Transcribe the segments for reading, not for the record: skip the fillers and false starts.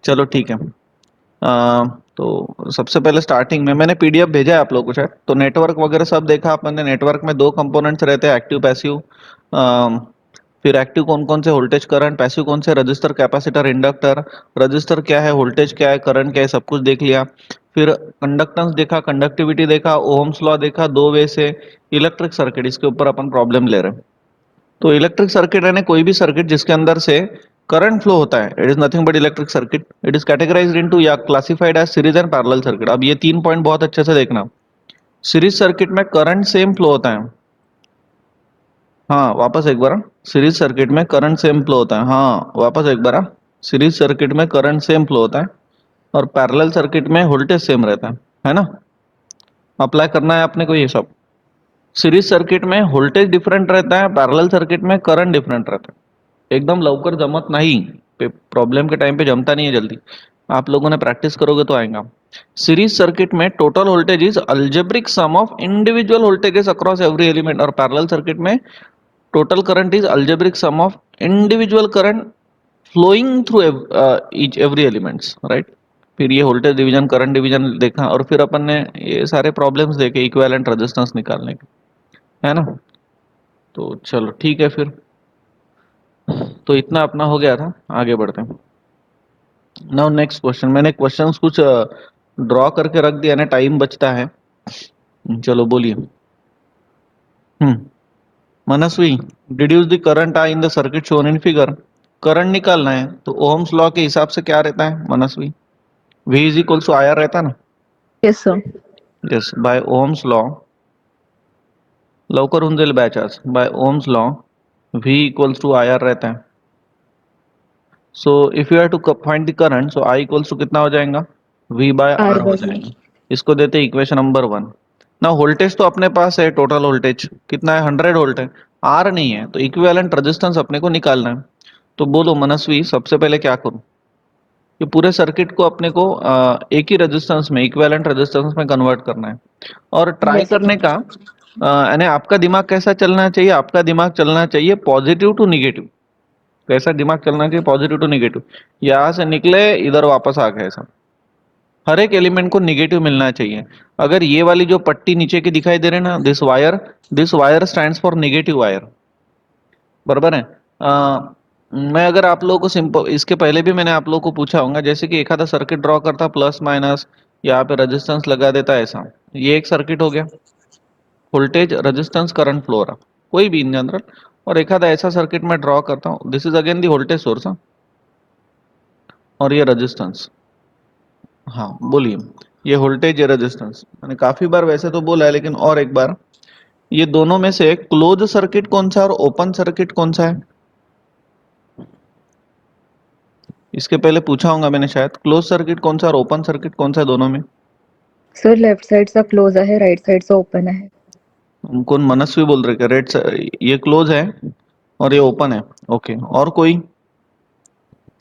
चलो ठीक है। तो सबसे पहले स्टार्टिंग में मैंने पीडीएफ भेजा है आप लोगों को शायद, तो नेटवर्क वगैरह सब देखा अपन ने। नेटवर्क में दो कंपोनेंट्स रहते हैं, एक्टिव पैसिव। फिर एक्टिव कौन कौन से, वोल्टेज करंट। पैसिव कौन से, रजिस्टर कैपेसिटर इंडक्टर। रजिस्टर क्या है, वोल्टेज क्या है, करंट क्या है, सब कुछ देख लिया। फिर कंडक्टेंस देखा, कंडक्टिविटी देखा, ओहम्स लॉ देखा, दो वे से। इलेक्ट्रिक सर्किट, इसके ऊपर अपन प्रॉब्लम ले रहे हैं। तो इलेक्ट्रिक सर्किट यानी कोई भी सर्किट जिसके अंदर से करंट फ्लो होता है, it is nothing but electric circuit. It is categorized into या classified as series and parallel circuit. अब ये 3 पॉइंट बहुत अच्छे से देखना। सीरीज सर्किट में करंट सेम फ्लो होता है। हाँ वापस एक बार। सीरीज सर्किट में करंट सेम फ्लो होता है। हाँ वापस एक बार। सीरीज सर्किट में करंट सेम फ्लो होता है, और पैरेलल सर्किट में वोल्टेज सेम रहता है ना। अप्लाई करना है अपने को ये सब। सीरीज सर्किट में वोल्टेज डिफरेंट रहता है, पैरेलल सर्किट में करंट डिफरेंट रहता है। एकदम लवकर जमत नहीं, प्रॉब्लम के टाइम पे जमता नहीं है जल्दी। आप लोगों ने प्रैक्टिस करोगे तो आएगा। सीरीज सर्किट में total voltage is algebraic sum of individual voltages across every element, और पैरेलल सर्किट में total current is algebraic sum of individual current flowing through each every elements, right. फिर ये वोल्टेज डिवीजन, करंट डिवीजन देखा, और फिर अपन ने ये सारे प्रॉब्लम्स देखे इक्विवेलेंट रेजिस्टेंस निकालने के, है ना। तो चलो ठीक है फिर। तो इतना अपना हो गया था, आगे बढ़ते हैं। Now next question. मैंने क्वेश्चंस कुछ ड्रॉ करके रख दिया ना, टाइम बचता है। चलो बोलिए। हम्म। Manasvi, deduce the current I in the circuit shown in figure. करंट निकालना है तो ओहम्स लॉ के हिसाब से क्या रहता है Manasvi? V is equal to IR रहता है ना। Yes sir. Yes, by Ohm's law. लवकर होऊन जाईल बॅच आज। By Ohm's law V equals to IR रहता है। So if you have to find the current, so I equals to कितना हो जाएगा, V बाय आर R हो बाय जाएगा। इसको देते हैं इक्वेशन नंबर 1। ना वोल्टेज तो अपने पास है, टोटल वोल्टेज कितना है, 100 वोल्ट है। R नहीं है, तो इक्विवेलेंट रेजिस्टेंस अपने को निकालना है। तो बोलो मनस्वी, सबसे पहले क्या करूं? ये पूरे सर्किट को अपने को एक ही रेजिस्टेंस में, इक्विवेलेंट रेजिस्टेंस में कन्वर्ट करना है। और ट्राई यस करने का यानी आपका दिमाग कैसा चलना चाहिए? आपका दिमाग चलना चाहिए पॉजिटिव टू निगेटिव। कैसा दिमाग चलना चाहिए? Positive to negative. यहां से निकले इधर वापस आ गए सब। हर एक एलिमेंट को निगेटिव मिलना चाहिए। अगर ये वाली जो पट्टी नीचे की दिखाई दे रही है ना, this wire stands for negative wire, बराबर है। मैं अगर आप लोगों को सिंपल, इसके पहले भी मैंने आप लोगों को पूछा होगा, जैसे कि एक आधा सर्किट ड्रॉ करता प्लस माइनस, यहाँ पे रेजिस्टेंस लगा देता ऐसा। ये एक सर्किट हो गया, वोल्टेज रेजिस्टेंस करंट फ्लो रहा, कोई भी इन जनरल। और एक आधा ऐसा सर्किट में ड्रॉ करता हूँ, this is again the voltage source. और ये रेजिस्टेंस। हाँ बोलिए। ये वोल्टेज, ये रेजिस्टेंस, मैंने काफी बार वैसे तो बोला है, लेकिन और एक बार, ये दोनों में से क्लोज सर्किट कौन सा और ओपन सर्किट कौन सा है? इसके पहले पूछा होगा मैंने शायद, क्लोज सर्किट कौन सा और ओपन सर्किट कौन सा है दोनों में? सर लेफ्ट साइडचा क्लोज आहे, राइट साइडचा ओपन आहे. हम कौन मनस्वी बोल रहे क्या? ये क्लोज है और ये ओपन है। ओके, और कोई?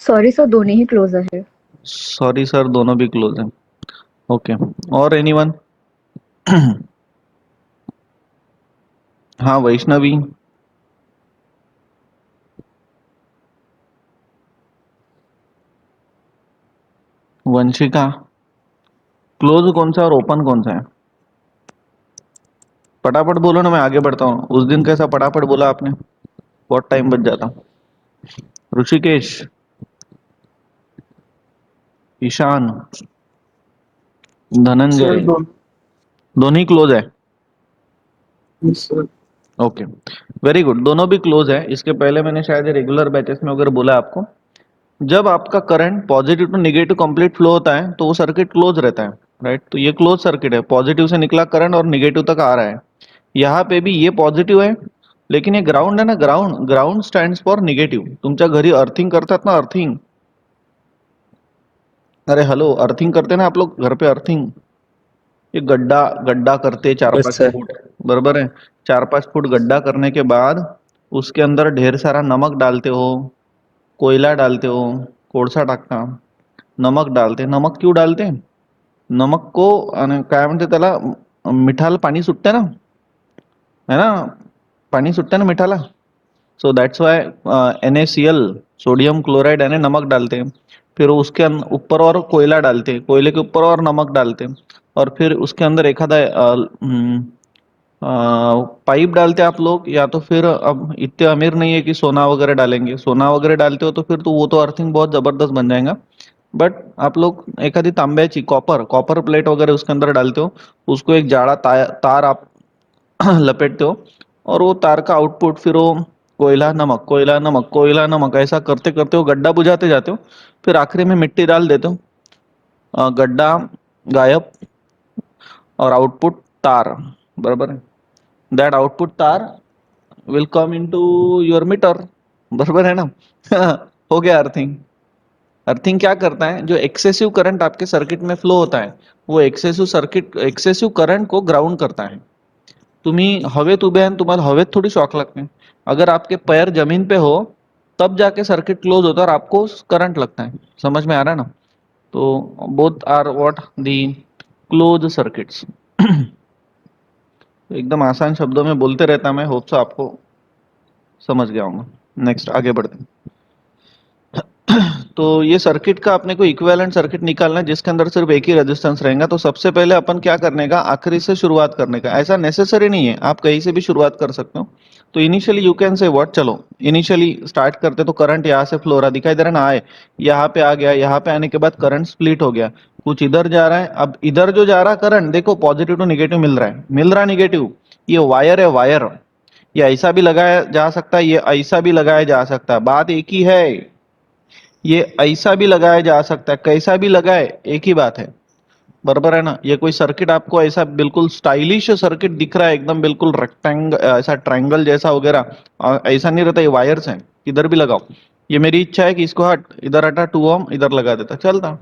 सॉरी सर, दोन्हीही क्लोज आहे. सॉरी सर, दोनों भी क्लोज है। ओके, और एनीवन? हाँ वैष्णवी। वंशिका, क्लोज कौन सा और ओपन कौन सा है? फटाफट बोलो ना, मैं आगे बढ़ता हूँ। उस दिन कैसा फटाफट बोला आपने, बहुत टाइम बच जाता। ऋषिकेश, ईशान, धनंजय, दोनों क्लोज है। ओके, वेरी गुड, दोनों भी क्लोज है। इसके पहले मैंने शायद रेगुलर बैचेस में अगर बोला आपको, जब आपका current positive to negative complete flow होता है तो वो सर्किट क्लोज रहता है, राइट। तो ये क्लोज सर्किट है, पॉजिटिव से निकला करंट और निगेटिव तक आ रहा है। यहाँ पे भी ये पॉझिटिव्ह आहे, लेकिन ये ग्राउंड आहे ना, ground, ground stands for negative. तुमच्या घरी अर्थिंग करतात ना, अर्थिंग, अरे हेलो, अर्थिंग करते ना आप लोग घर पे, अर्थिंग। ये गड्ढा गड्ढा करते चार यस पांच सर। फुट बराबर है। 4-5 फुट गड्ढा करने के बाद उसके अंदर ढेर सारा नमक डालते हो, कोयला डालते हो, कोळसा टाकता, नमक डालते। नमक क्यों डालते? नमक को काय म्हणते त्याला, मिठाला पाणी सुटते ना, है ना, पाणी सुटते ना मिठाला। So that's why NaCl, sodium chloride यानी नमक डालते हैं। फिर उसके ऊपर और कोयला डालते हैं, कोयले के ऊपर और नमक डालते हैं, और फिर उसके अंदर एखादा पाइप डालते हैं आप लोग, या तो फिर अब इतने अमीर नहीं है कि सोना वगैरह डालेंगे, सोना वगैरह डालते हो तो फिर तो वो तो अर्थिंग बहुत जबरदस्त बन जाएगा। बट आप लोग एखादी तांब्याची कॉपर कॉपर प्लेट वगैरह उसके अंदर डालते हो, उसको एक जाड़ा तार आप लपेटते हो, और वो तार का आउटपुट फिर वो कोयला नमक कोयला नमक कोयला नमक ऐसा करते करते वो गड्ढा बुझाते जाते हो, फिर आखिरी में मिट्टी डाल देते हो, गड्ढा गायब, और आउटपुट तार, बराबर है। That output taar will come into your meter, बराबर है ना। हो गया अर्थिंग। अर्थिंग क्या करता है, जो एक्सेसिव करंट आपके सर्किट में फ्लो होता है, वो एक्सेसिव करंट को ग्राउंड करता है। तुम्ही हवेत उभे आहे आणि तुम्हाला हवेत थोडी शॉक लगते, अगर आपके पैर जमीन पे हो तब जाके सर्किट क्लोज होता है और आपको करंट लगता है। समझ में आ रहा है ना। तो both are what the close circuits. एकदम आसान शब्दों में बोलते रहता मैं, होप सो आपको समझ गया होगा। नेक्स्ट आगे बढ़ते हैं। तो ये सर्किट का अपने को इक्विवेलेंट सर्किट निकालना है जिसके अंदर सिर्फ एक ही रेजिस्टेंस रहेगा। तो सबसे पहले अपन क्या करने का, आखिरी से शुरुआत करने का। ऐसा नेसेसरी नहीं है, आप कहीं से भी शुरुआत कर सकते हो। तो initially you can say what, चलो इनिशियली स्टार्ट करते। तो करंट यहाँ से फ्लो रहा दिखाई दे रहा है ना, आए यहाँ पे आ गया, यहाँ पे आने के बाद करंट स्प्लिट हो गया, कुछ इधर जा रहा है। अब इधर जो जा रहा करंट देखो, पॉजिटिव टू निगेटिव मिल रहा है, मिल रहा निगेटिव। ये वायर है वायर, ये ऐसा भी लगाया जा सकता है, ये ऐसा भी लगाया जा सकता है, बात एक ही है। ये ऐसा भी लगाया जा सकता है, कैसा भी लगाए एक ही बात है, बराबर है ना। ये कोई सर्किट आपको ऐसा बिल्कुल स्टाइलिश सर्किट दिख रहा है, एकदम बिल्कुल रेक्टेंगल ऐसा ट्रायंगल जैसा वगैरह, ऐसा नहीं रहता। ये वायर्स हैं, इधर भी लगाओ। ये मेरी इच्छा है कि इसको हट, इधर हटा 2 ओम, इधर लगा देता, चलता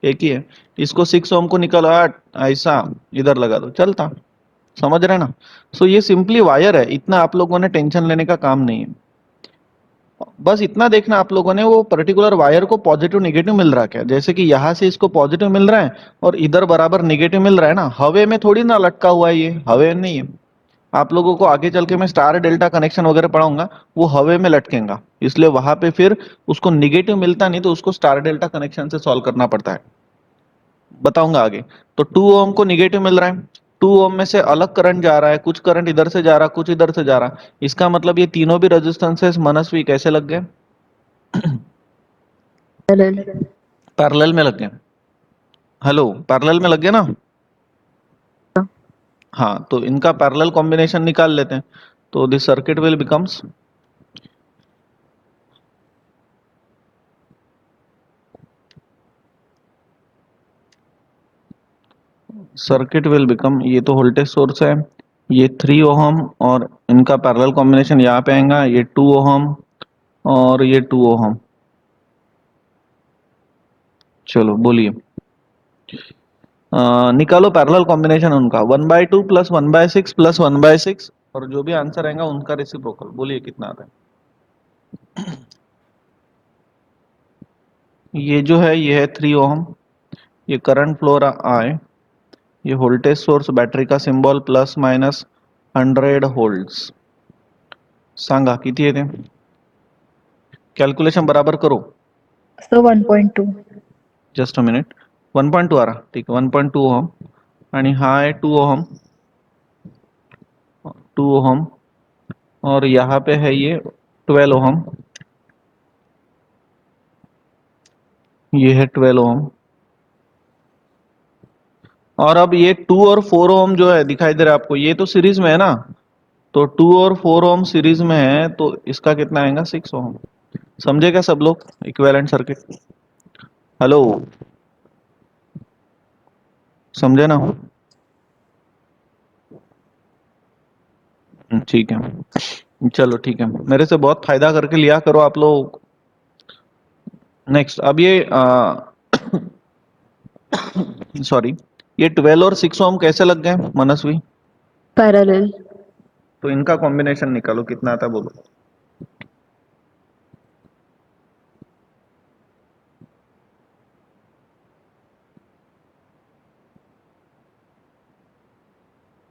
एक ही है। इसको 6 ओम को निकल हट, ऐसा इधर लगा दो, चलता। समझ रहे हैं ना। सो ये सिंपली वायर है, इतना आप लोगों ने टेंशन लेने का काम नहीं है। बस इतना देखना आप लोगों ने, वो पर्टिकुलर वायर को पॉजिटिव निगेटिव मिल रहा है क्या। जैसे कि यहां से इसको पॉजिटिव मिल रहा है और इधर बराबर निगेटिव मिल रहा है ना, हवे में थोड़ी ना लटका हुआ है, ये हवे में नहीं है। आप लोगों को आगे चल के मैं स्टार डेल्टा कनेक्शन वगैरह पढ़ाऊंगा, वो हवे में लटकेगा, इसलिए वहां पे फिर उसको निगेटिव मिलता नहीं, तो उसको स्टार डेल्टा कनेक्शन से सॉल्व करना पड़ता है, बताऊंगा आगे। तो 2 ओम को निगेटिव मिल रहा है, 2 ओम में से अलग करंट जा रहा है, कुछ करंट इधर से जा रहा, कुछ इधर से जा रहा। इसका मतलब ये तीनों भी रेजिस्टेंसेस मनस्वी कैसे लग गए, पैरेलल। पैरेलल में लग गए। हेलो, पैरेलल में लग गए ना। हाँ, तो इनका पैरेलल कॉम्बिनेशन निकाल लेते हैं। तो this circuit will becomes, circuit will become, ये तो वोल्टेज सोर्स है, ये 3 ओहम, और इनका पैरेलल कॉम्बिनेशन यहाँ पे आएगा, ये 2 ओहम और ये 2 ओहम। चलो बोलिए, निकालो पैरेलल कॉम्बिनेशन उनका, 1/2 प्लस 1/6 प्लस 1/6, और जो भी आंसर आएगा उनका रेसिप्रोकल। बोलिए कितना आता है। ये जो है ये है 3 ओहम, ये करंट फ्लो आए, ये वोल्टेज सोर्स बैटरी का सिंबल प्लस माइनस 100 वोल्ट्स। सांगा किती येते, कॅल्क्युलेशन बराबर करो। सो 1.2. जस्ट अ मिनिट, 1.2 आ रहा, ठीक है 1.2 ओहम, आणि हा आहे 2 ओहम, 2 ओहम, और यहाँ पे है ये 12 ओहम, ये है 12 ओहम। और अब ये 2 और 4 ओहम जो है दिखाई दे रहा है आपको, ये तो सीरीज में है ना। तो 2 और 4 ओहम सीरीज में है, तो इसका कितना आएगा, 6 ओहम। समझे क्या सब लोग इक्विवेलेंट सर्किट। हेलो, समझे ना। ठीक है, चलो ठीक है, मेरे से बहुत फायदा करके लिया करो आप लोग। नेक्स्ट, अब ये सॉरी, ये 12 और 6 ओम कैसे लग गए मनस्वी। पैरेलल। तो इनका कॉम्बिनेशन निकालो कितना आता है, बोलो।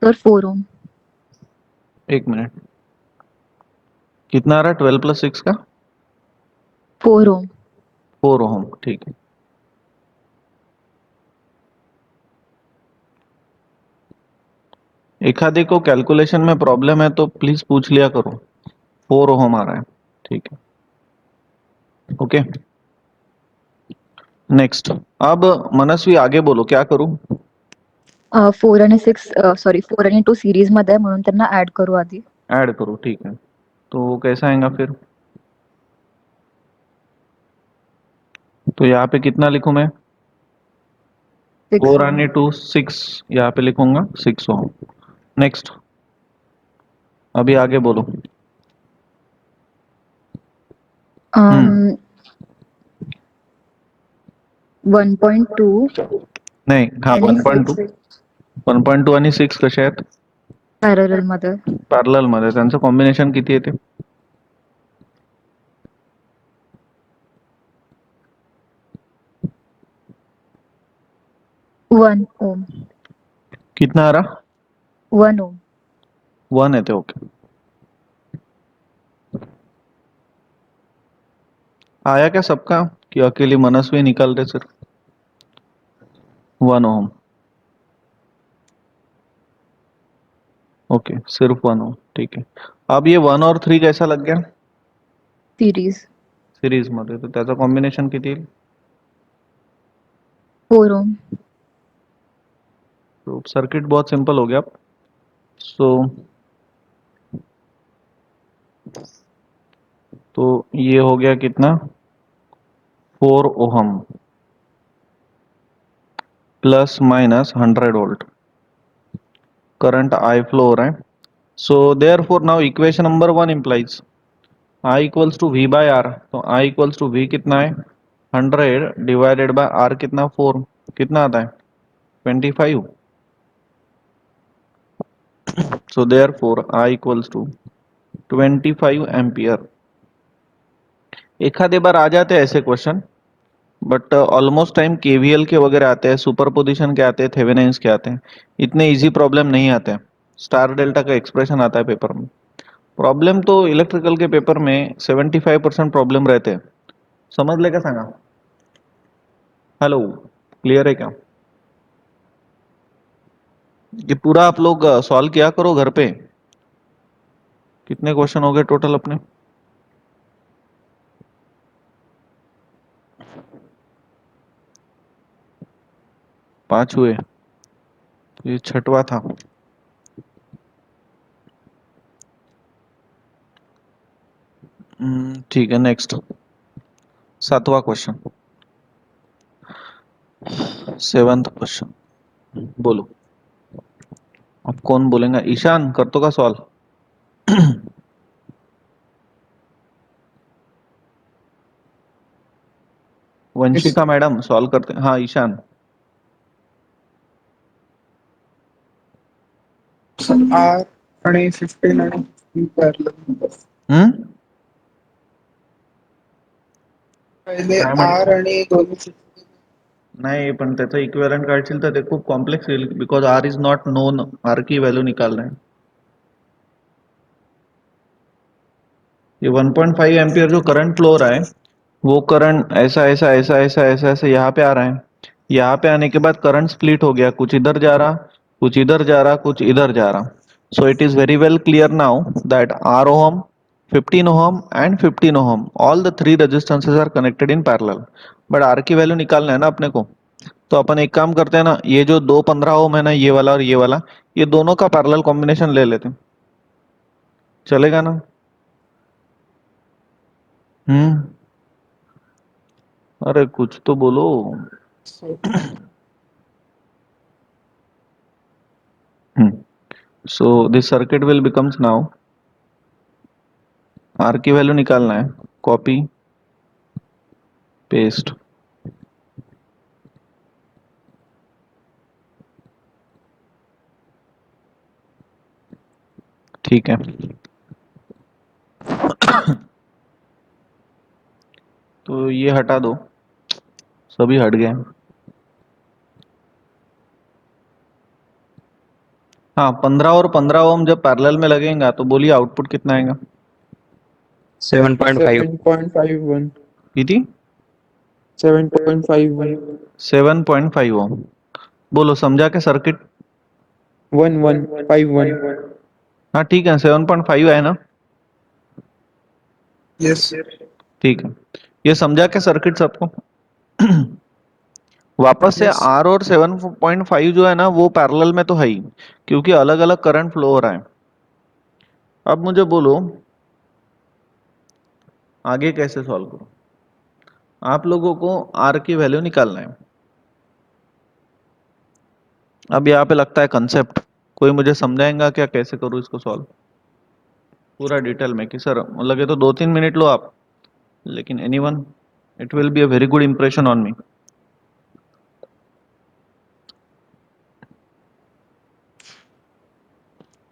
सर 4 ओम। एक मिनट, कितना आ रहा है 12 + 6 का, 4 ओम। 4 ओम, ठीक है। एक आधे को कैलकुलेशन में प्रॉब्लम है तो प्लीज पूछ लिया करो। 4 ओम आ रहा है, ठीक है। Okay, next. अब मनस्वी आगे बोलो, क्या करूं? 4 आणि 6 सॉरी 4 आणि 2 सीरीज मध्ये आहे म्हणून त्यांना ऍड करू आधी. ऐड करो, ठीक है। तो कैसा आएगा फिर? तो यहाँ पे कितना लिखूं मैं? 6 4 ओम. आणि 2 6, यहाँ पे लिखूंगा 6 ओम। नेक्स्ट, अभी आगे बोलो। um 1.2 नाही, हा आणि 1.2, 6 1.2 आणि 6 कसे आहेत? पॅरलल मध्ये. पॅरलल मध्ये, त्यांचं कॉम्बिनेशन किती येते? 1 ओम. कितना आ रहा? 1 ओम. 1 येते, ओके। आया क्या सबका, कि अकेली मनस्वी निकाल रहे सिर्फ? 1 ओम, ओके, सिर्फ 1 ओम, ठीक है। अब ये 1 और 3 कैसा लग गया सिरीज. सिरीज मध्ये? तर त्याचं कॉम्बिनेशन किती येईल? 4 ओम. तो सर्किट बहुत सिंपल हो गया। सो तो ये हो गया कितना? 4 ohm plus minus 100 volt current I flow हो रहा है। So therefore now equation number 1 implies I equals to V by R. तो आई इक्वल्स टू वी कितना है? 100 डिवाइडेड बाय आर कितना? 4, कितना आता है? 25। So therefore I equals to 25 ampere. एखादे बार आ जाते हैं ऐसे question, but almost time KVL के वगैरह आते हैं, सुपरपोजिशन के आते हैं, थेवेनिन्स के आते हैं। इतने इजी प्रॉब्लम नहीं आते हैं। स्टार डेल्टा का एक्सप्रेशन आता है पेपर में। प्रॉब्लम तो इलेक्ट्रिकल के पेपर में 75% प्रॉब्लम रहते हैं। समझले का सांगा? हेलो, क्लियर है क्या? ये पूरा आप लोग सॉल्व किया करो घर पे। कितने क्वेश्चन हो गए टोटल अपने? 5 हुए, ये छठवा था। ठीक है, नेक्स्ट 7वां क्वेश्चन, 7th क्वेश्चन। बोलो, अब कौन बोलेगा? ईशान कर तो का सॉल्व? वंशिका मैडम सॉल्व करते हैं। हाँ ईशान। आर आणि 15 आणि 3 पॅरलल. हम्म, पहिले काय म्हटलं? आर आणि दोन्ही नाही, पण त्याचं इक्विव्हॅलंट काढशील तर ते खूप कॉम्प्लेक्स येईल, because R is not known. R की वैल्यू निकालना है। ये 1.5 एम्पियर जो करंट फ्लो हो रहा है, वो करंट ऐसा ऐसा ऐसा ऐसा ऐसा ऐसा यहाँ पे आ रहा है। यहाँ पे आने के बाद करंट स्प्लिट हो गया, कुछ इधर जा रहा, कुछ इधर जा रहा, कुछ इधर जा रहा। So it is very well clear now that R ohm, 15 ohm and 15 ohm, all the three resistances are connected in parallel. But R की वैल्यू निकालना है ना अपने को। तो अपन एक काम करते हैं ना, ये जो दो 15 ओम है ना, ये वाला और ये वाला, ये दोनों का पैरेलल कॉम्बिनेशन ले लेते हैं, चलेगा ना? हम्म, अरे कुछ तो बोलो। So this circuit will becomes now, R की वैल्यू निकालना है, कॉपी पेस्ट। ठीक है, तो ये हटा दो, सभी हट गए। हाँ, 15 और 15 ओम जब पैरेलल में लगेगा तो बोलिए आउटपुट कितना आएगा? 7.5. 7.51. किती? 7.51 7.5 ओम। बोलो समझा के सर्किट। 1151। हाँ ठीक है, 7.5 है ना। यस। ठीक है, ये समझा के सर्किट सबको। वापस से यस। आर और 7.5 जो है ना वो पैरेलल में तो है ही, क्योंकि अलग अलग करंट फ्लो हो रहा है। अब मुझे बोलो आगे कैसे सॉल्व करो। आप लोगों को आर की वैल्यू निकालना है। अब यहाँ पे लगता है कंसेप्ट, कोई मुझे समझाएगा क्या कैसे करूँ इसको सॉल्व पूरा डिटेल में, कि सर लगे तो 2-3 मिनट लो आप, लेकिन anyone, it will be a very good impression on me.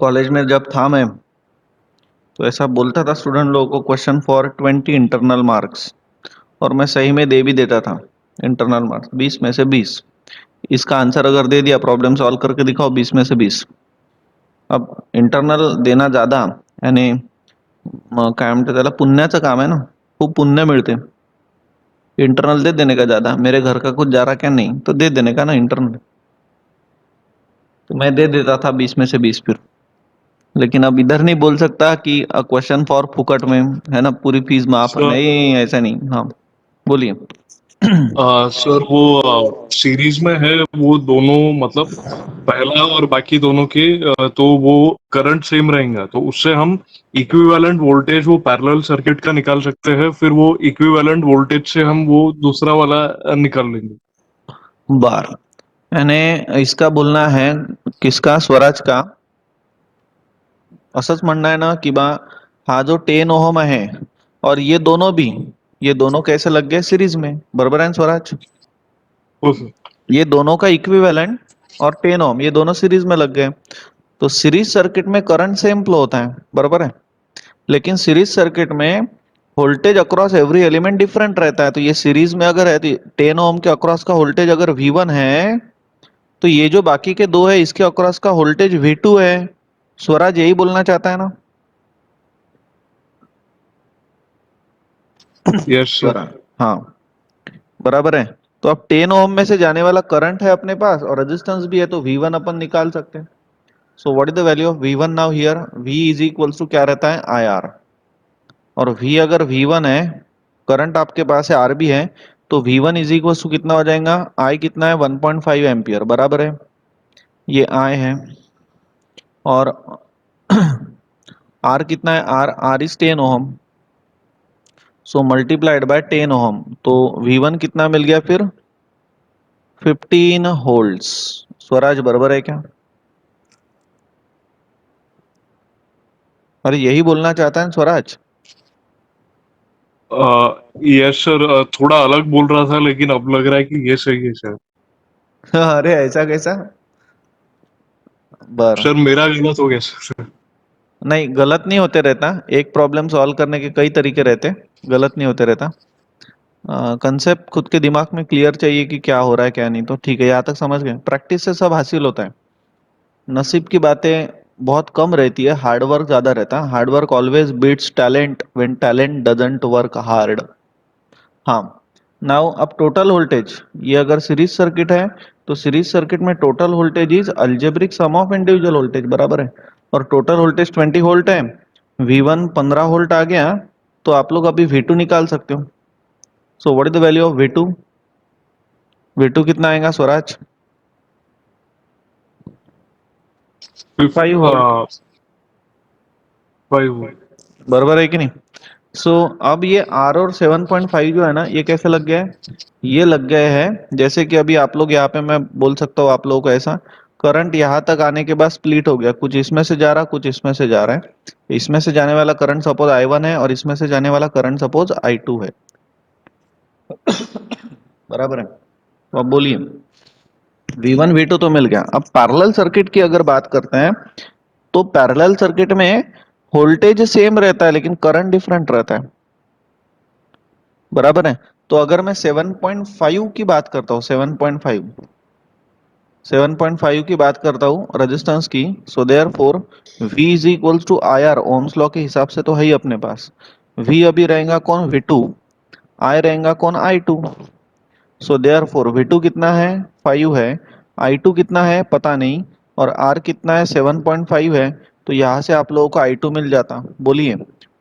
College में जब था मैं, तो ऐसा बोलता था स्टूडेंट लोगों को, क्वेश्चन फॉर 20 इंटरनल मार्क्स, और मैं सही में दे भी देता था। इंटरनल मार्क्स 20 में से 20, इसका आंसर अगर दे दिया, प्रॉब्लम सॉल्व करके दिखाओ, 20 में से 20। अब इंटरनल देना ज्यादा, यानी काय म्हणते त्याला, पुण्याचं काम आहे ना, खूप पुण्य मिळते। इंटरनल दे देने का ज्यादा, मेरे घर का कुछ जा रहा क्या नहीं, तो दे देने का ना इंटरनल। तो मैं दे देता था 20 में से 20 फिर। लेकिन अब इधर नहीं बोल सकता कि क्वेश्चन फॉर फुकट में, है ना, पूरी फीस माफ, सर नहीं ऐसा नहीं। हाँ बोलिए। सर वो सीरीज में है वो दोनों, मतलब पहला और बाकी दोनों के तो वो करंट सेम रहेगा, तो उससे हम इक्विवेलेंट वोल्टेज वो पैरेलल सर्किट का निकाल सकते हैं, फिर वो इक्विवेलेंट वोल्टेज से हम वो दूसरा वाला निकाल लेंगे। बार यानी इसका बोलना है, किसका, स्वराज का असंच म्हणणं आहे ना, कि बा हा जो 10 ओहम है और ये दोनों भी, ये दोनों कैसे लग गए सीरीज में, बराबर है ना स्वराज। हो सर। ये दोनों का इक्विवेलेंट और 10 ओहम ये दोनों सीरीज में लग गए, तो सीरीज सर्किट में करंट सेम फ्लो होता है, बराबर है। लेकिन सीरीज सर्किट में voltage across every element different रहता है। तो ये सीरीज में अगर है तो 10 ओहम के अक्रॉस का वोल्टेज अगर V1 है, तो ये जो बाकी के दो है इसके अक्रॉस का वोल्टेज V2 है। स्वराज यही बोलना चाहता है ना। Yes sir. स्वराज, हाँ बराबर है। तो अब 10 ओहम में से जाने वाला करंट है अपने पास और रेजिस्टेंस भी है, तो V1 अपन निकाल सकते हैं। So what is the value of V1 now here, V is equals to क्या रहता है, IR। और V अगर V1 है, करंट आपके पास है, R भी है, तो V1 इज इक्वल्स टू कितना हो जाएगा, I कितना है, 1.5 एम्पियर, बराबर है। ये I है, और R कितना है, R is 10 ohm, so multiplied by 10 ohm, तो V1 कितना मिल गया फिर, 15 वोल्ट्स। स्वराज बराबर है क्या। अरे यही बोलना चाहता है ना स्वराज। यस सर, थोड़ा अलग बोल रहा था लेकिन अब लग रहा है कि ये सही है सर। अरे ऐसा कैसा। बर, सर मेरा गलत हो गया सर। नहीं गलत नहीं होते रहता, एक प्रॉब्लम सॉल्व करने के कई तरीके रहते, गलत नहीं होते रहता। कंसेप्ट खुद के दिमाग में क्लियर चाहिए कि क्या हो रहा है क्या नहीं, तो ठीक है, यहाँ तक समझ गए। प्रैक्टिस से सब हासिल होता है। नसीब की बातें बहुत कम रहती है, हार्डवर्क ज्यादा रहता है। Hard work always beats talent when talent doesn't work hard. हाँ, नाउ अब टोटल वोल्टेज, ये अगर सीरीज सर्किट है, तो सीरीज सर्किट में total voltage is algebraic sum of individual voltage, बराबर है। और टोटल वोल्टेज 20 वोल्ट है, V1 15 वोल्ट आ गया, तो आप लोग अभी V2 निकाल सकते हो। सो what is the value of V2, V2 कितना आएगा स्वराज, 5 वोल्ट, 5 बराबर है कि नहीं। सो अब ये R और 7.5 जो है ना, ये कैसे लग गया है, ये लग गए हैं जैसे कि अभी आप लोग यहाँ पे, मैं बोल सकता हूँ आप लोगों को ऐसा, करंट यहाँ तक आने के बाद स्प्लिट हो गया, कुछ इसमें से जा रहा, कुछ इसमें से जा रहा है। इसमें से जाने वाला करंट सपोज I1 है, और इसमें से जाने वाला करंट सपोज I2 है, बराबर है। तो अब बोलिए, V1 V2 तो मिल गया। अब पैरेलल सर्किट की अगर बात करते हैं, तो पैरेलल सर्किट में वोल्टेज सेम रहता है लेकिन करंट डिफरेंट रहता है, बराबर है। तो अगर मैं 7.5 की बात करता हूँ, 7.5 की बात करता हूँ रेजिस्टेंस की, so therefore V is equals to IR, ohm's law के हिसाब से तो है ही अपने पास। V अभी रहेगा कौन, V2, I रहेगा कौन, I2। सो देयरफॉर V2 कितना है, 5 है, I2 कितना है पता नहीं, और R कितना है 7.5 है। तो यहाँ से आप लोगों को I2 मिल जाता। बोलिए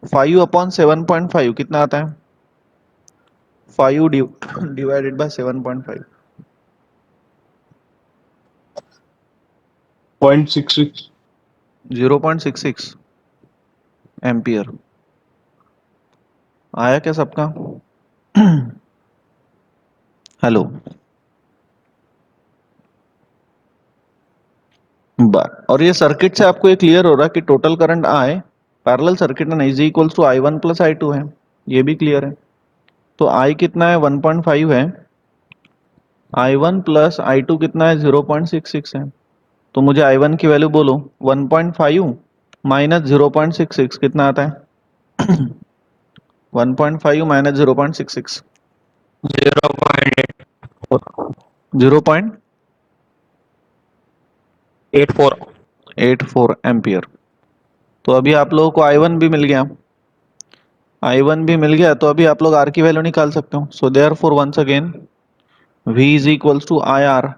5/7.5 कितना आता है? 5 डिवाइडेड बाय 7.5। 0.66। 0.66 एम्पियर। आया क्या सबका? हेलो। और ये सर्किट से आपको ये क्लियर हो रहा है कि total current I parallel circuit में is equals to I1 plus I2 है। ये भी क्लियर है। तो I कितना है 1.5 है, I1 प्लस I2 कितना है 0.66 है। तो मुझे I1 की वैल्यू बोलो। 1.5 माइनस 0.66 कितना आता है? 1.5 माइनस 0.66 0.84। 0.84 एम्पियर। तो अभी आप लोगों को I1 भी मिल गया, I1 भी मिल गया। तो अभी आप लोग R की वैल्यू निकाल सकते हो। So therefore once again V is equals to IR।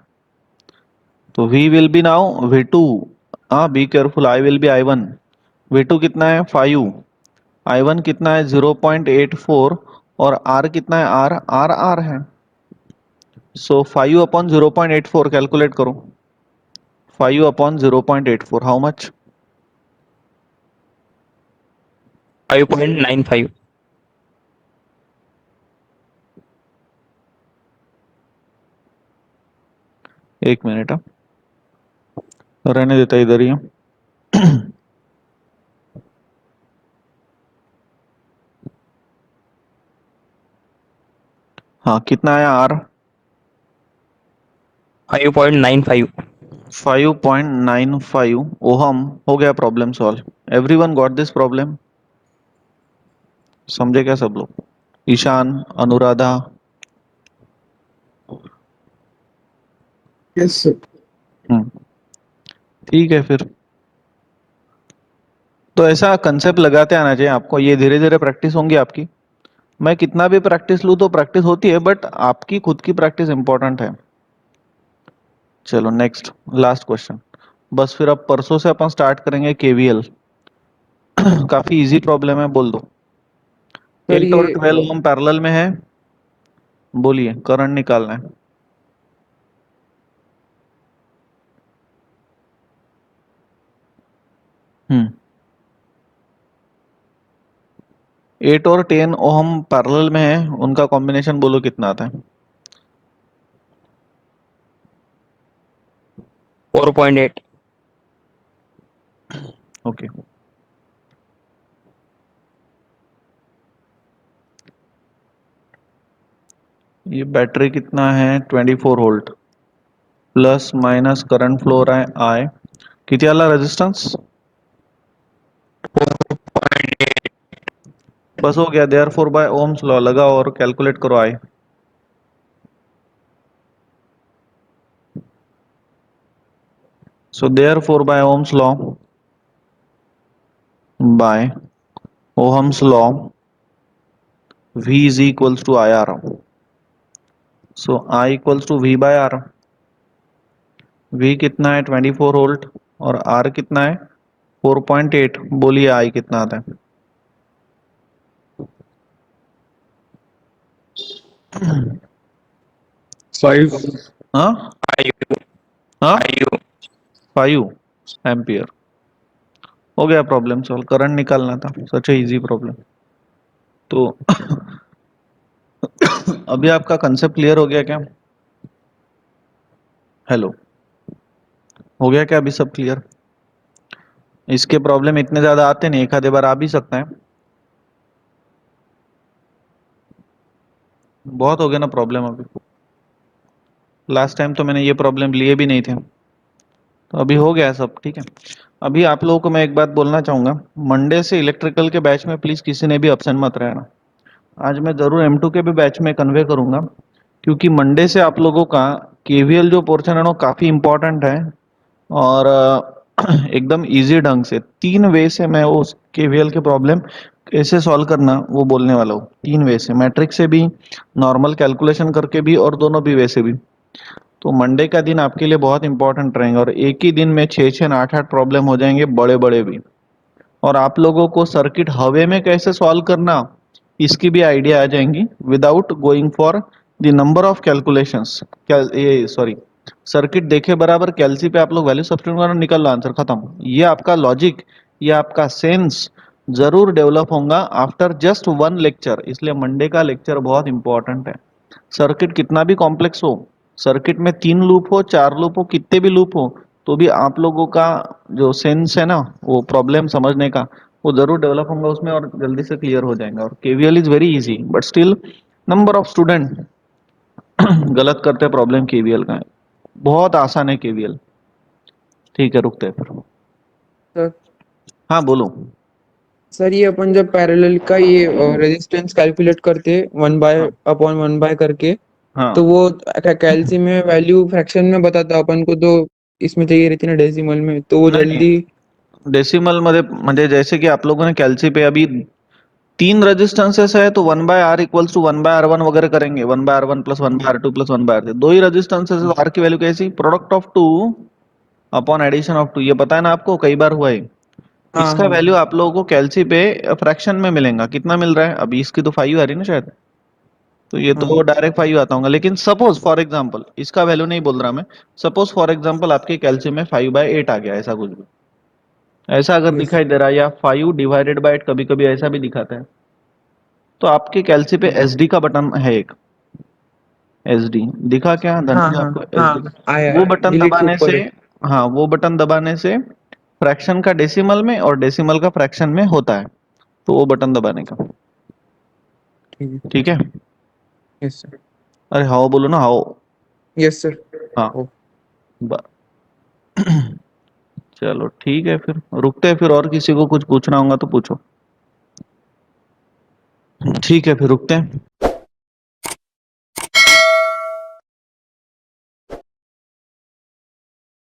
तो V will be now V2। हाँ be careful, I will be I1। V2 कितना है 5, I1 कितना है 0.84, और R कितना है R है। सो 5/0.84 कैलकुलेट करो। 5/0.84 हाउ मच? 5.95। एक मिनट रहने देता इधर ही। हाँ कितना आया R? 5.95। 5.95 ओहम। हो गया problem solve. Everyone got this problem? समझे क्या सब लोग? ईशान, अनुराधा? Yes sir. हम्म, ठीक है फिर। तो ऐसा कंसेप्ट लगाते आना चाहिए आपको। ये धीरे धीरे प्रैक्टिस होंगी आपकी। मैं कितना भी प्रैक्टिस लूँ तो प्रैक्टिस होती है, बट आपकी खुद की प्रैक्टिस इंपॉर्टेंट है। चलो नेक्स्ट लास्ट क्वेश्चन। बस फिर अब परसों से अपन स्टार्ट करेंगे केवीएल। काफी इजी प्रॉब्लम है, बोल दो। सर 8 और ये 12 ओम पैरेलल में है। बोलिए करंट निकालना है। हम्म 8 और 10 ओम पैरेलल में है, उनका कॉम्बिनेशन बोलो कितना आता है? 4.8। ओके। ये बैटरी कितना है 24 volt, plus minus current flow रहा है आई। किती आला रेजिस्टेंस? बस हो गया। Therefore by Ohm's law लगाओ और कैलकुलेट करो I. So therefore by Ohm's law by Ohm's law V is equals to IR। So I equals to V by R। V कितना है 24 वोल्ट, और R कितना है 4.8। बोलिए I कितना आता है? 5। हाँ IU। हाँ IU। 5 एम्पियर। हो गया प्रॉब्लम सॉल्व। करंट निकालना था, सच ए इजी प्रॉब्लम। तो अभी आपका कंसेप्ट क्लियर हो गया क्या? हेलो, हो गया क्या अभी सब क्लियर? इसके प्रॉब्लम इतने ज्यादा आते नहीं, एक आधे बार आ भी सकता है। बहुत हो गया ना प्रॉब्लम अभी। लास्ट टाइम तो मैंने ये प्रॉब्लम लिए भी नहीं थे। तो अभी हो गया है सब, ठीक है। अभी आप लोगों को मैं एक बात बोलना चाहूंगा। मंडे से इलेक्ट्रिकल के बैच में प्लीज किसी ने भी अपसेंट मत रहना। आज मैं जरूर M2 के भी बैच में कन्वे करूंगा, क्योंकि मंडे से आप लोगों का केवीएल जो पोर्शन है वो काफी इंपॉर्टेंट है। और एकदम इजी ढंग से 3 वे से मैं उस केवीएल के प्रॉब्लम कैसे सॉल्व करना वो बोलने वाला हूँ। 3 वे से, मैट्रिक्स से भी, नॉर्मल कैलकुलेशन करके भी, और दोनों भी वे से भी। तो मंडे का दिन आपके लिए बहुत इंपॉर्टेंट रहेगा, और एक ही दिन में 6-6 8-8 प्रॉब्लम हो जाएंगे, बड़े बड़े भी। और आप लोगों को सर्किट हवे में कैसे सॉल्व करना इसकी भी आइडिया आ जाएंगी, without going for the number of calculations. क्या ये सॉरी, सर्किट देखे बराबर कैलसी पे आप लोग वैल्यू सब्स्टिट्यूट करना, निकल लो आंसर खत्म। ये आपका लॉजिक, ये आपका सेंस जरूर डेवलप होगा आफ्टर जस्ट 1 लेक्चर। इसलिए मंडे का लेक्चर बहुत इंपॉर्टेंट है। सर्किट कितना भी कॉम्प्लेक्स हो, सर्किट में 3 लूप हो, 4 लूप हो, कितने भी लूप हो, तो भी आप लोगों का जो सेंस है ना, वो प्रॉब्लम समझने का, वो जरूर डेवलप होगा उसमें, और जल्दी से क्लियर हो जाएगा। और KVL is very easy, but still number of student गलत करते हैं प्रॉब्लम केवीएल का। बहुत आसान है केवीएल। ठीक है, रुकते हैं फिर। सर हाँ बोलो। सर ये अपन जब पैरेलल का ये रेजिस्टेंस कैलकुलेट करते वन बाय हाँ अपॉन वन बाय करके, हाँ तो वो कैलसी में वैल्यू फ्रैक्शन में बताता अपन को, तो इसमें चाहिए रहती ना डेसिमल में, तो वो नहीं जल्दी। डेसिमल मध्ये म्हणजे जैसे कि आप लोगों ने कैलसी पे अभी 3 रेजिस्टेंसेस है, तो 1/r इक्वल्स टू 1/r1 वगैरह करेंगे, 1/r1 plus 1/r2 plus 1/r3। दो ही रेजिस्टेंसेस, आर की वैल्यू कैसी, product of two upon addition of two. ये पता है ना आपको, कई बार हुआ है। हाँ इसका हाँ वैल्यू आप लोगों को कैलसी पे फ्रैक्शन में मिलेगा। कितना मिल रहा है अभी, इसकी तो 5 आ रही है ना शायद, तो ये हाँ तो डायरेक्ट 5 आता होगा। लेकिन सपोज फॉर एग्जांपल, इसका वैल्यू नहीं बोल रहा मैं, सपोज फॉर एग्जांपल आपके कैलसी में 5/8 आ गया, ऐसा कुछ भी, ऐसा अगर यस दिखाई दे रहा है, या 5 डिवाइडेड बाय 8 कभी कभी ऐसा भी दिखाता है, तो आपके कैलसी पे एसडी का बटन है एक। एसडी दिखा क्या हाँ धनंजय हाँ आपको, एसडी? हाँ आया वो बटन डिलीट के दबाने ऊपर से, है। हाँ वो बटन दबाने से फ्रैक्शन का डेसिमल में और डेसिमल का फ्रैक्शन में होता है, तो वो बटन दबाने का। ठीक है। ठीक है। Yes sir. अरे हाओ बोलो ना, हाओ। Yes sir. हाँ ओ ब- चलो ठीक है, फिर रुकते हैं। फिर और किसी को कुछ पूछना होगा तो पूछो। ठीक है, फिर रुकते हैं।